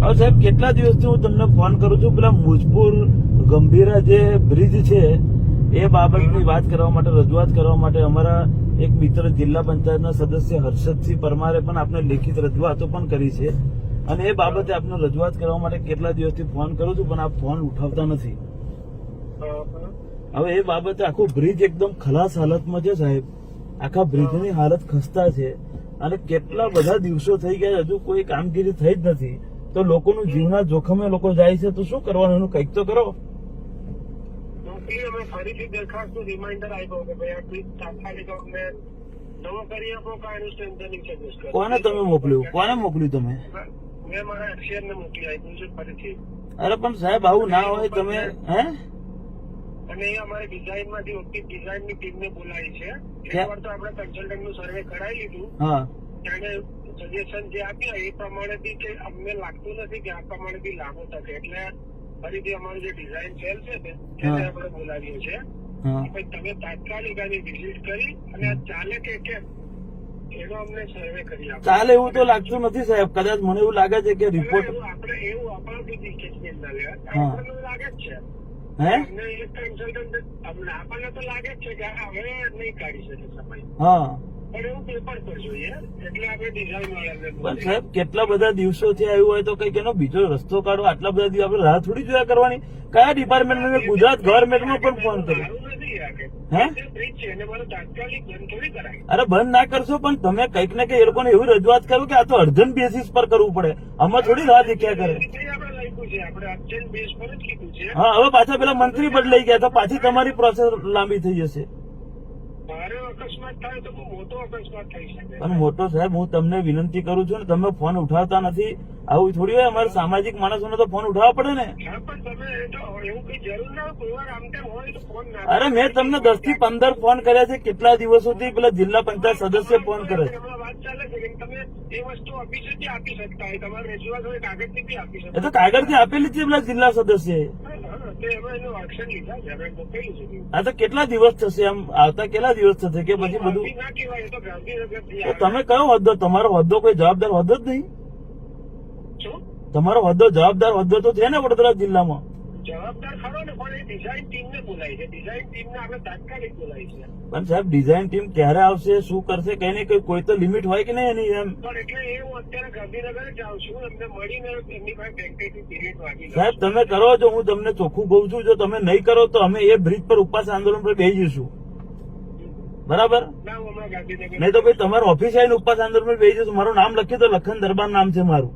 હવે સાહેબ કેટલા દિવસથી હું તમને ફોન કરું છું, પેલા મુજપુર ગંભીરા જે બ્રિજ છે એ બાબતની વાત કરવા માટે, રજૂઆત કરવા માટે અમારા એક મિત્ર જિલ્લા પંચાયતના સદસ્ય હર્ષદસિંહ પરમારે પણ આપણે લેખિત રજૂઆતો પણ કરી છે અને એ બાબતે આપને રજૂઆત કરવા માટે કેટલા દિવસથી ફોન કરું છું પણ આપ ફોન ઉઠાવતા નથી. હવે એ બાબતે આખું બ્રિજ એકદમ ખલાસ હાલતમાં છે સાહેબ, આખા બ્રિજની હાલત ખસ્તા છે અને કેટલા બધા દિવસો થઈ ગયા હજુ કોઈ કામગીરી થઈ જ નથી. તો લોકોનું જીવના જોખમે લોકો જાય છે તો શું કરવાનું, એનું કંઈક તો કરો. ફરીથી દરખાસ્તનું રિમાઇન્ડર આપ્યો કે ભાઈ આ બ્રિજ તાત્કાલિક અમને નવો કરી આપો, કાંઈ સ્ટ્રેન્થનિંગ ચાર્જીસ કરો. કોને તમે મોકલ્યું, કોને મોકલ્યું તમે? મેં મારા એક્સિયરને મોકલી આપ્યું છે ફરીથી. અરે પણ સાહેબ આવું ના હોય, તમે હે અને એ અમારે ડિઝાઇનમાંથી ઓછી ડિઝાઇનની ટીમને બોલાવી છે. એકવાર તો આપણે કન્સલ્ટન્ટનું સર્વે કરાવી લીધું, હા તેને સજેશન જે આપ્યા એ પ્રમાણે બી કે અમને લાગતું નથી કે આ પ્રમાણે બી લાગુ થશે, એટલે ફરીથી અમારું જે ડિઝાઇન સેલ છે ને એને આપણે બોલાવ્યું છે. તમે તાત્કાલિક આની વિઝિટ કરી અને આ ચાલે કે કેમ એનો અમને સર્વે કરી આપો. ચાલે એવું તો લાગતું નથી સાહેબ, કદાચ મને એવું લાગે છે કે રિપોર્ટ આપણે એવું આપણા બી કેસમેન્ટ ના લે આપણને લાગે જ છે, હે અમને એક કન્સલ્ટન્ટ આપણને તો લાગે જ છે કે હવે નહીં કાઢી શકે સમય, હા પણ એવું પેપર પર જોઈએ એટલે આપણે ડિઝાઇન વાળાને પણ સાહેબ કેટલા બધા દિવસોથી આવ્યું હોય તો કઈક એનો બીજો રસ્તો કાઢો. આટલા બધા દિવસ આપણે રાહ થોડી જોયા કરવાની. કયા ડિપાર્ટમેન્ટ, મેં ગુજરાત ગવર્મેન્ટમાં પણ ફોન કર્યો. હે બ્રિજ છે એને મારું તાત્કાલિક બંધ થોડી કરાય. અરે બંધ ના કરશો પણ તમે કઈક ને કઈક એ લોકોને એવી રજૂઆત કરો કે આ તો અર્જન્ટ બેસિસ પર કરવું પડે, આમાં થોડી રાહ દેખ્યા કરે. આપણે લખ્યું છે, આપણે અર્જન્ટ બેઝ પર જ કીધું છે. હા હવે પાછા પેલા મંત્રી બદલાઈ ગયા તો પાછી તમારી પ્રોસેસ લાંબી થઈ જશે. મારે અકસ્માત થાય તો બહુ મોટો અકસ્માત થઈ શકે. પણ મોટો સાહેબ હું તમને વિનંતી કરું છું ને, તમે ફોન ઉઠાવતા નથી. આવું થોડી હોય, અમારે સામાજિક માણસોને તો ફોન ઉઠાવવા પડે ને. હા પણ તમે એવું કઈ જરૂર ના હોય, કોઈ વાર આમ તેમ હોય તો ફોન ના. અરે મેં તમને 10 થી 15 ફોન કર્યા છે, કેટલા દિવસોથી પેલા જિલ્લા પંચાયત સદસ્ય ફોન કરે છે. હમણાં વાત ચાલે છે કે તમે એ વસ્તુ ઓફિસેથી આપી શકતા હોય, તમારે રજૂઆત હોય કાગળથી બી આપી એ શકતા. તો કાગળથી આપેલી છે પેલા જિલ્લા સદસ્ય. એનું એક્શન લીધા છે, હવે મોકલેલું છે. આ તો કેટલા દિવસ થશે, આમ આવતા કેટલા દિવસ થશે કે પછી બધું. ના કહેવાય, એ તો ગાંધીનગરથી તો તમે કયો હોદ્દો, તમારો હોદ્દો કોઈ જવાબદાર હોદ્દો જ નહીં. શું તમારો હોદ્દો જવાબદાર હોદ્દો તો છે ને વડોદરા જિલ્લામાં. જવાબદાર ખરો ને, પણ એ ડિઝાઇન ટીમને બોલાવી છે, ડિઝાઇન ટીમને આપણે તાત્કાલિક બોલાવી છે. પણ સાહેબ ડિઝાઇન ટીમ ક્યારે આવશે, શું કરશે, કઈ ને કોઈ તો લિમિટ હોય કે નહીં એની? એમ પણ એટલે એ હું અત્યારે ગાંધીનગર જ આવું છું, એમને મળીને એમની પાસે ટેન્ટેટિવ પીરિયડ વાગી લઉં. સાહેબ તમે કરો છો, હું તમને ચોખ્ખું કહું છું, જો તમે નહીં કરો તો અમે એ બ્રિજ પર ઉપવાસ આંદોલન પર બેસી જઈશું. બરાબર? ના હું હમણાં ગાંધીનગર નહીં તો ભાઈ તમારી ઓફિસ આવીને ઉપવાસ આંદોલન પર બેસી જઈશું. મારું નામ લખ્યું તો લખન દરબાર નામ છે મારું.